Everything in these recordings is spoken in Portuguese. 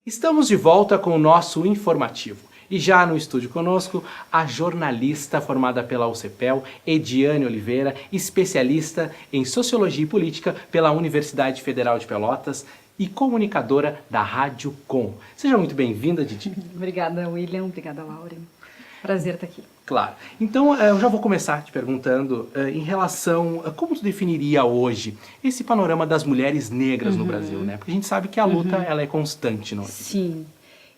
Estamos de volta com o nosso informativo. E já no estúdio conosco, a jornalista formada pela UCPEL, Ediane Oliveira, especialista em Sociologia e Política pela Universidade Federal de Pelotas e comunicadora da Rádio Com. Seja muito bem-vinda, Didi. Obrigada, William. Obrigada, Lauren. Prazer estar aqui. Claro. Então, eu já vou começar te perguntando em relação a como tu definiria hoje esse panorama das mulheres negras no Brasil, né? Porque a gente sabe que a luta ela é constante, não é? Sim.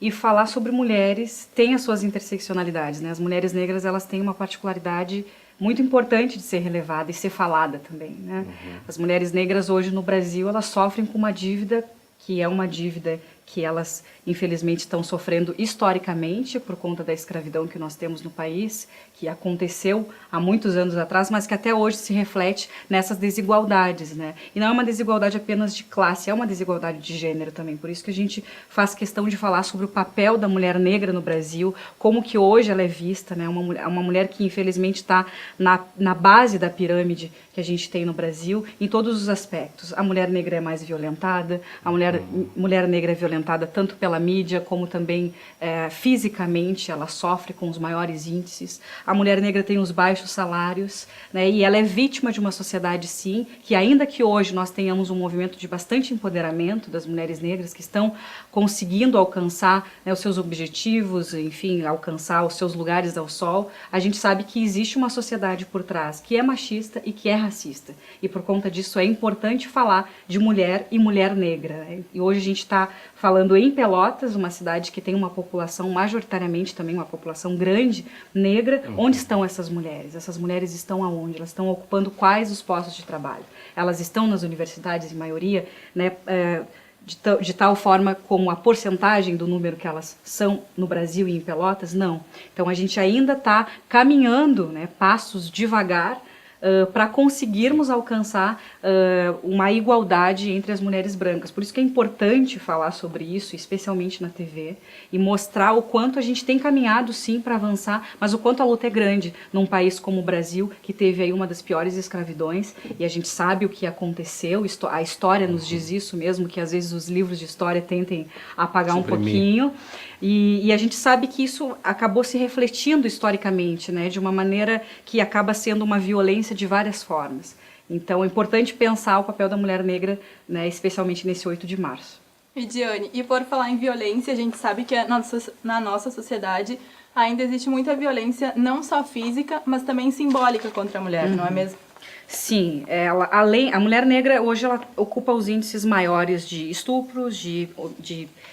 E falar sobre mulheres tem as suas interseccionalidades, né? As mulheres negras, elas têm uma particularidade muito importante de ser relevada e ser falada também, né? As mulheres negras hoje no Brasil, elas sofrem com uma dívida que é uma dívida que elas, infelizmente, estão sofrendo historicamente por conta da escravidão que nós temos no país, que aconteceu há muitos anos atrás, mas que até hoje se reflete nessas desigualdades, né? E não é uma desigualdade apenas de classe, é uma desigualdade de gênero também. Por isso que a gente faz questão de falar sobre o papel da mulher negra no Brasil, como que hoje ela é vista, né? Uma mulher que, infelizmente, está na base da pirâmide que a gente tem no Brasil, em todos os aspectos. A mulher negra é mais violentada, a mulher negra é violentada tanto pela mídia como também fisicamente, ela sofre com os maiores índices. A mulher negra tem os baixos salários, né, e ela é vítima de uma sociedade, sim, que ainda que hoje nós tenhamos um movimento de bastante empoderamento das mulheres negras que estão conseguindo alcançar, né, os seus objetivos, enfim, alcançar os seus lugares ao sol, a gente sabe que existe uma sociedade por trás que é machista e que é racista. E por conta disso é importante falar de mulher e mulher negra, né? E hoje a gente está falando em Pelotas, uma cidade que tem uma população, majoritariamente também uma população grande, negra. Onde estão essas mulheres? Essas mulheres estão aonde? Elas estão ocupando quais os postos de trabalho? Elas estão nas universidades, em maioria, né, de tal forma como a porcentagem do número que elas são no Brasil e em Pelotas? Não. Então a gente ainda está caminhando, né, passos devagar, para conseguirmos alcançar uma igualdade entre as mulheres brancas. Por isso que é importante falar sobre isso, especialmente na TV, e mostrar o quanto a gente tem caminhado sim para avançar, mas o quanto a luta é grande num país como o Brasil, que teve aí uma das piores escravidões, e a gente sabe o que aconteceu, a história nos diz isso mesmo, que às vezes os livros de história tentem apagar um pouquinho, e a gente sabe que isso acabou se refletindo historicamente, né, de uma maneira que acaba sendo uma violência de várias formas. Então é importante pensar o papel da mulher negra, né, especialmente nesse 8 de março. Ediane, e por falar em violência, a gente sabe que na nossa sociedade ainda existe muita violência, não só física, mas também simbólica contra a mulher, não é mesmo? Sim, a mulher negra hoje ela ocupa os índices maiores de estupros,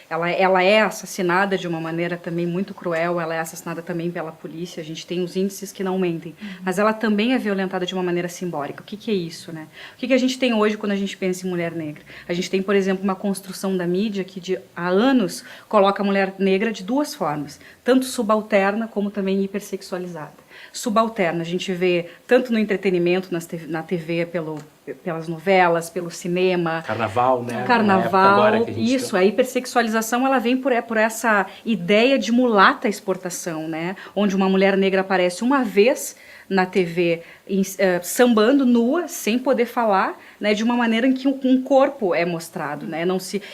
ela é assassinada de uma maneira também muito cruel, ela é assassinada também pela polícia, a gente tem os índices que não mentem, mas ela também é violentada de uma maneira simbólica. O que é isso, né? O que a gente tem hoje quando a gente pensa em mulher negra? A gente tem, por exemplo, uma construção da mídia que há anos coloca a mulher negra de duas formas, tanto subalterna como também hipersexualizada. Subalterna, a gente vê tanto no entretenimento, na TV, pelas novelas, pelo cinema. Carnaval, né? Carnaval, isso, a hipersexualização ela vem por essa ideia de mulata exportação, né? Onde uma mulher negra aparece uma vez na TV sambando nua, sem poder falar, né, de uma maneira em que um corpo é mostrado, né,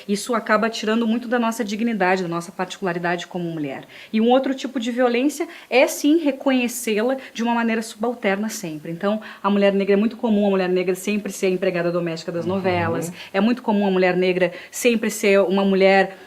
isso acaba tirando muito da nossa dignidade, da nossa particularidade como mulher. E um outro tipo de violência é sim reconhecê-la de uma maneira subalterna sempre. Então a mulher negra, é muito comum a mulher negra sempre ser a empregada doméstica das novelas, é muito comum a mulher negra sempre ser uma mulher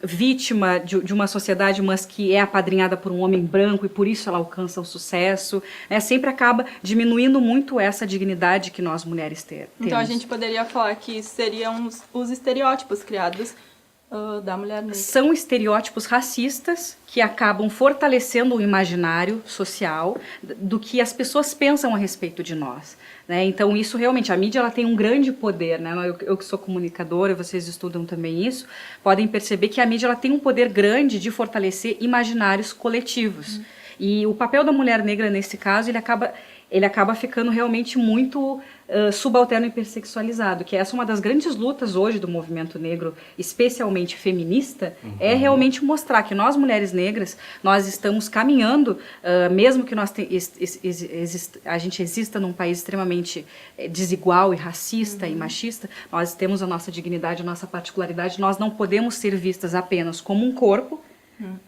vítima de uma sociedade, mas que é apadrinhada por um homem branco e por isso ela alcança o sucesso, sempre acaba diminuindo muito essa dignidade que nós mulheres temos. Então a gente poderia falar que seriam os estereótipos criados da mulher negra. São estereótipos racistas que acabam fortalecendo o imaginário social do que as pessoas pensam a respeito de nós, né? Então isso realmente, a mídia ela tem um grande poder, né? Eu que sou comunicadora, vocês estudam também isso, podem perceber que a mídia ela tem um poder grande de fortalecer imaginários coletivos. E o papel da mulher negra nesse caso, ele acaba ficando realmente muito subalterno e hipersexualizado, que essa é uma das grandes lutas hoje do movimento negro, especialmente feminista, é realmente mostrar que nós, mulheres negras, nós estamos caminhando, mesmo que a gente exista num país extremamente desigual e racista e machista, nós temos a nossa dignidade, a nossa particularidade, nós não podemos ser vistas apenas como um corpo,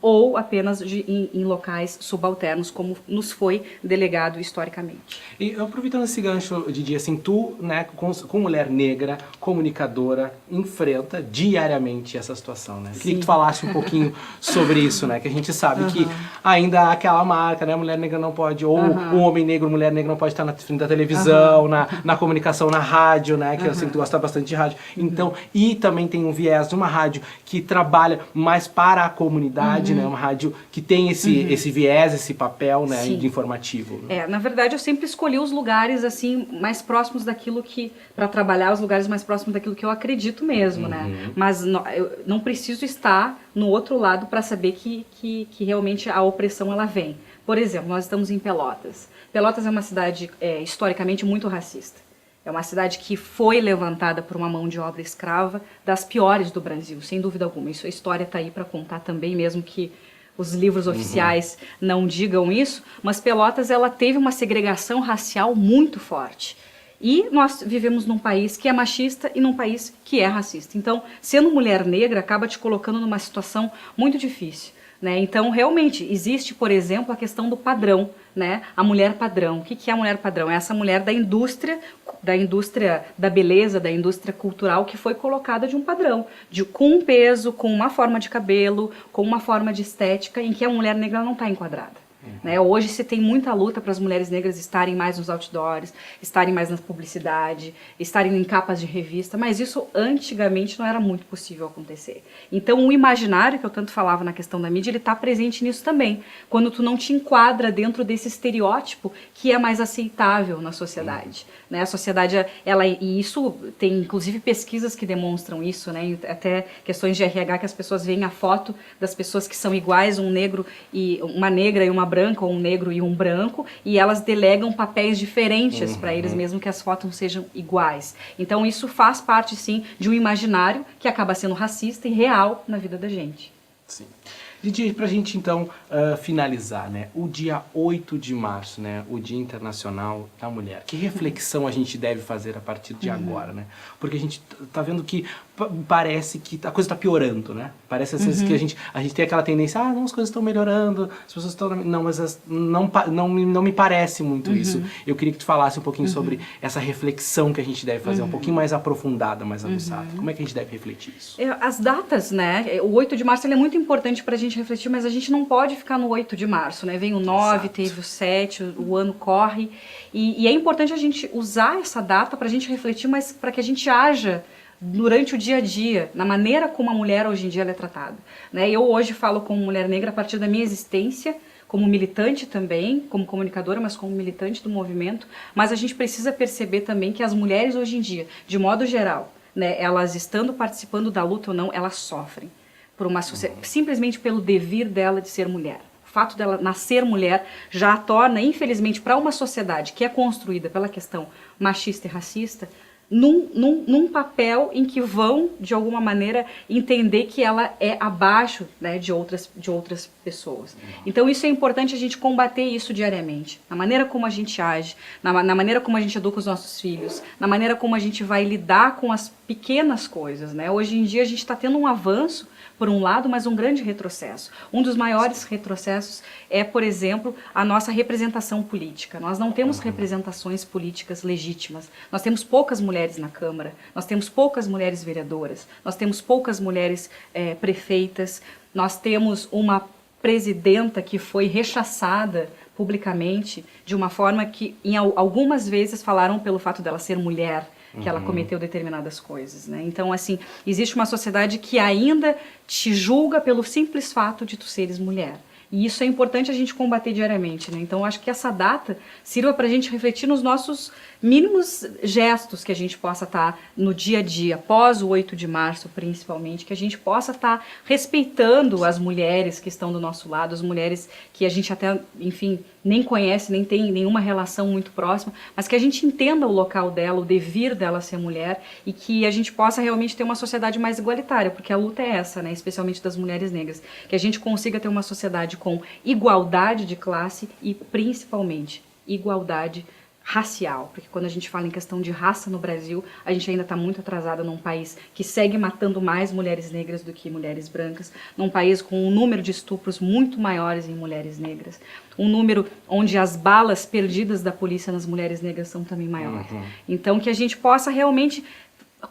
ou apenas em locais subalternos, como nos foi delegado historicamente. E aproveitando esse gancho, Didi, assim, tu, né, com mulher negra, comunicadora, enfrenta diariamente essa situação, né? Queria que tu falasse um pouquinho sobre isso, né? Que a gente sabe que ainda há aquela marca, né? Mulher negra não pode, ou um homem negro, mulher negra não pode estar na frente da televisão, na comunicação, na rádio, né? Que eu sei que tu gosta bastante de rádio. Então, e também tem um viés de uma rádio que trabalha mais para a comunidade, né? Uma rádio que tem esse viés, esse papel, né? De informativo. Né? Na verdade, eu sempre escolhi os lugares assim mais próximos daquilo que, para trabalhar os lugares mais próximos daquilo que eu acredito mesmo, né? Mas eu não preciso estar no outro lado para saber que realmente a opressão ela vem. Por exemplo, nós estamos em Pelotas. Pelotas é uma cidade historicamente muito racista. É uma cidade que foi levantada por uma mão de obra escrava das piores do Brasil, sem dúvida alguma. Isso, a história está aí para contar também, mesmo que os livros oficiais não digam isso. Mas Pelotas ela teve uma segregação racial muito forte. E nós vivemos num país que é machista e num país que é racista. Então, sendo mulher negra, acaba te colocando numa situação muito difícil. Né? Então, realmente, existe, por exemplo, a questão do padrão, né? A mulher padrão. O que é a mulher padrão? É essa mulher da indústria da beleza, da indústria cultural que foi colocada de um padrão, com um peso, com uma forma de cabelo, com uma forma de estética em que a mulher negra não está enquadrada. Né? Hoje se tem muita luta para as mulheres negras estarem mais nos outdoors, estarem mais na publicidade, estarem em capas de revista, mas isso antigamente não era muito possível acontecer. Então o imaginário que eu tanto falava na questão da mídia, ele está presente nisso também, quando tu não te enquadra dentro desse estereótipo que é mais aceitável na sociedade. Né? A sociedade, e isso tem inclusive pesquisas que demonstram isso, né? Até questões de RH que as pessoas veem a foto das pessoas que são iguais, uma negra e uma branca, ou um negro e um branco, e elas delegam papéis diferentes para eles, mesmo que as fotos sejam iguais. Então isso faz parte, sim, de um imaginário que acaba sendo racista e real na vida da gente. Sim. Didi, pra gente então finalizar, né? O dia 8 de março, né? O Dia Internacional da Mulher. Que reflexão a gente deve fazer a partir de agora, né? Porque a gente tá vendo que parece que a coisa tá piorando, né? Parece às vezes que a gente tem aquela tendência, não, as coisas estão melhorando, as pessoas estão... Não, mas não me parece muito isso. Eu queria que tu falasse um pouquinho sobre essa reflexão que a gente deve fazer, um pouquinho mais aprofundada, mais aguçada. Como é que a gente deve refletir isso? As datas, né? O 8 de março ele é muito importante pra gente refletir, mas a gente não pode ficar no 8 de março, né? Vem o 9, Exato. Teve o 7, o ano corre. E é importante a gente usar essa data pra gente refletir, mas para que a gente haja durante o dia a dia, na maneira como a mulher hoje em dia ela é tratada. Né? Eu hoje falo como mulher negra a partir da minha existência, como militante também, como comunicadora, mas como militante do movimento. Mas a gente precisa perceber também que as mulheres hoje em dia, de modo geral, né, elas estando participando da luta ou não, elas sofrem. Simplesmente pelo devir dela de ser mulher. O fato dela nascer mulher já a torna, infelizmente, para uma sociedade que é construída pela questão machista e racista, num papel em que vão, de alguma maneira, entender que ela é abaixo, né, de outras pessoas. Então isso é importante a gente combater isso diariamente. Na maneira como a gente age, na maneira como a gente educa os nossos filhos, na maneira como a gente vai lidar com as pequenas coisas. Né? Hoje em dia a gente está tendo um avanço, por um lado, mas um grande retrocesso. Um dos maiores retrocessos é, por exemplo, a nossa representação política. Nós não temos representações políticas legítimas. Nós temos poucas mulheres na Câmara, nós temos poucas mulheres vereadoras, nós temos poucas mulheres prefeitas, nós temos uma presidenta que foi rechaçada publicamente de uma forma que, algumas vezes, falaram pelo fato dela ser mulher, que ela cometeu determinadas coisas, né? Então, assim, existe uma sociedade que ainda te julga pelo simples fato de tu seres mulher. E isso é importante a gente combater diariamente, né? Então, acho que essa data sirva para a gente refletir nos nossos mínimos gestos que a gente possa estar no dia a dia, após o 8 de março, principalmente, que a gente possa estar respeitando as mulheres que estão do nosso lado, as mulheres que a gente até, enfim, nem conhece, nem tem nenhuma relação muito próxima, mas que a gente entenda o local dela, o devir dela ser mulher, e que a gente possa realmente ter uma sociedade mais igualitária, porque a luta é essa, né? Especialmente das mulheres negras, que a gente consiga ter uma sociedade com igualdade de classe e, principalmente, igualdade racial, porque quando a gente fala em questão de raça no Brasil, a gente ainda está muito atrasada num país que segue matando mais mulheres negras do que mulheres brancas, num país com um número de estupros muito maiores em mulheres negras, um número onde as balas perdidas da polícia nas mulheres negras são também maiores. Então, que a gente possa realmente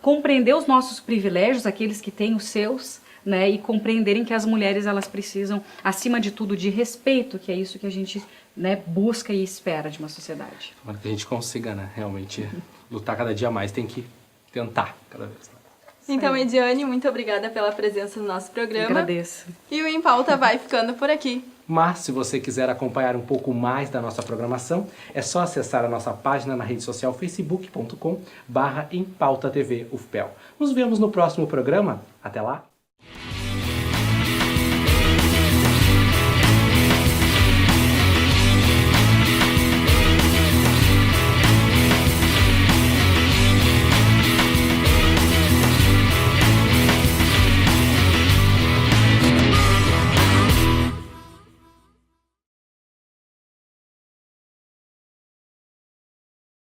compreender os nossos privilégios, aqueles que têm os seus, né, e compreenderem que as mulheres, elas precisam, acima de tudo, de respeito, que é isso que a gente, né, busca e espera de uma sociedade. Para que a gente consiga, né, realmente lutar cada dia mais, tem que tentar cada vez mais. Então, Ediane, muito obrigada pela presença no nosso programa. Agradeço. E o Em Pauta vai ficando por aqui. Mas, se você quiser acompanhar um pouco mais da nossa programação, é só acessar a nossa página na rede social facebook.com/empautatv UFPEL. Nos vemos no próximo programa. Até lá!